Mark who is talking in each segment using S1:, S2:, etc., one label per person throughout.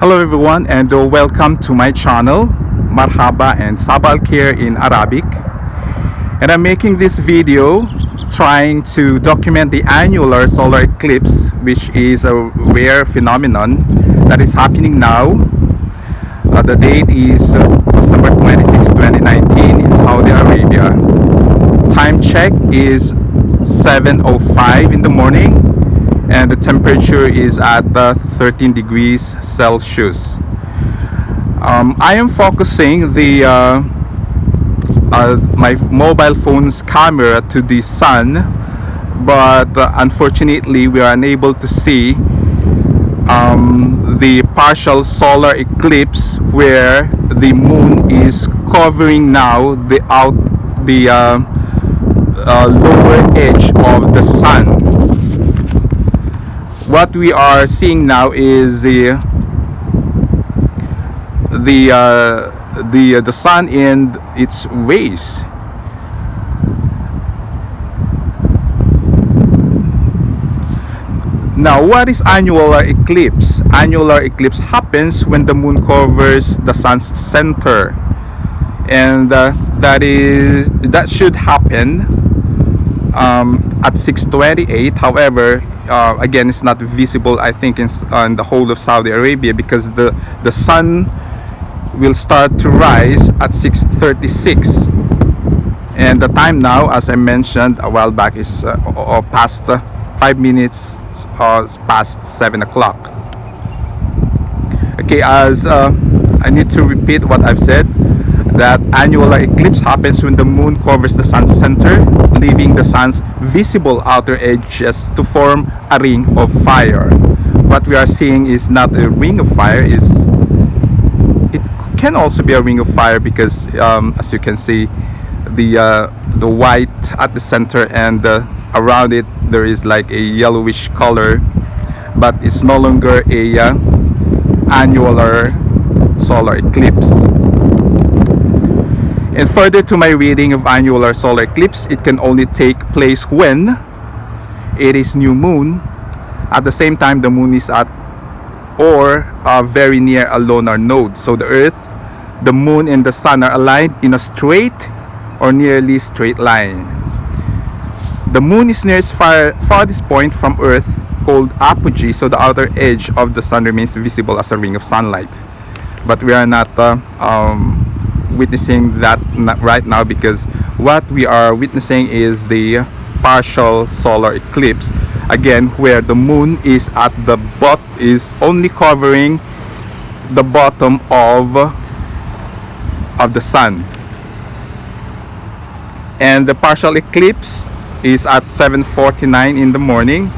S1: Hello everyone, and welcome to my channel. Marhaba and Sabah al Khair in Arabic. And I'm making this video trying to document the annular solar eclipse, which is a rare phenomenon that is happening now. The date is December 26, 2019 in Saudi Arabia. Time check is 7:05 in the morning, and the temperature is at 13 degrees Celsius. I am focusing my mobile phone's camera to the sun, but unfortunately we are unable to see the partial solar eclipse, where the moon is covering now the lower edge of the sun. What we are seeing now is the sun and its rays. Now, what is annular eclipse? Annular eclipse happens when the moon covers the sun's center, and that should happen at 6:28. However, again, it's not visible, I think, in the whole of Saudi Arabia, because the sun will start to rise at 6:36, and the time now, as I mentioned a while back, is past 5 minutes past 7 o'clock. Okay, as I need to repeat what I've said, that annular eclipse happens when the moon covers the sun's center, leaving the sun's visible outer edges to form a ring of fire. What we are seeing is not a ring of fire, it can also be a ring of fire, because as you can see, the white at the center, and around it there is like a yellowish color, but it's no longer a annular solar eclipse. And further to my reading of annular solar eclipse, it can only take place when it is new moon. At the same time, the moon is at or very near a lunar node. So the earth, the moon, and the sun are aligned in a straight or nearly straight line. The moon is near its farthest point from earth, called apogee, so the outer edge of the sun remains visible as a ring of sunlight. But we are not witnessing that right now, because what we are witnessing is the partial solar eclipse, again, where the moon is at the is only covering the bottom of the sun, and the partial eclipse is at 7:49 in the morning.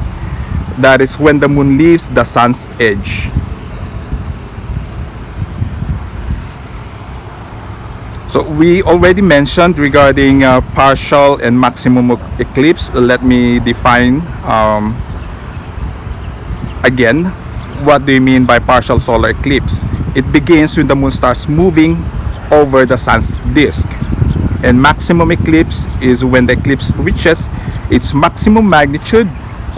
S1: That is when the moon leaves the sun's edge. So we already mentioned regarding partial and maximum eclipse. Let me define again, what do you mean by partial solar eclipse? It begins when the moon starts moving over the sun's disk, and maximum eclipse is when the eclipse reaches its maximum magnitude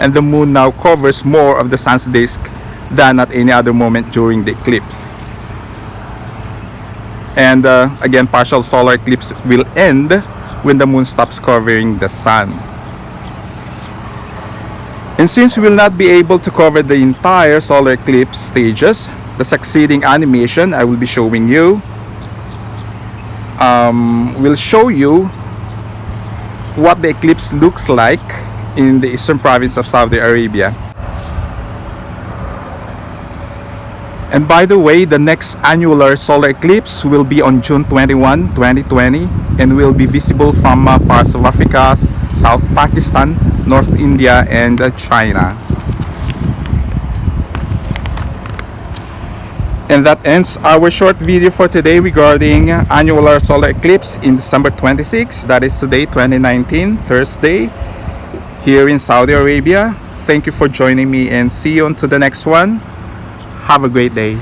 S1: and the moon now covers more of the sun's disk than at any other moment during the eclipse. And again, partial solar eclipse will end when the moon stops covering the sun. And since we will not be able to cover the entire solar eclipse stages, the succeeding animation I will be showing you will show you what the eclipse looks like in the eastern province of Saudi Arabia. And by the way, the next annular solar eclipse will be on June 21, 2020, and will be visible from parts of Africa, South Pakistan, North India, and China. And that ends our short video for today regarding annular solar eclipse in December 26, that is today, 2019, Thursday, here in Saudi Arabia. Thank you for joining me, and see you on to the next one. Have a great day.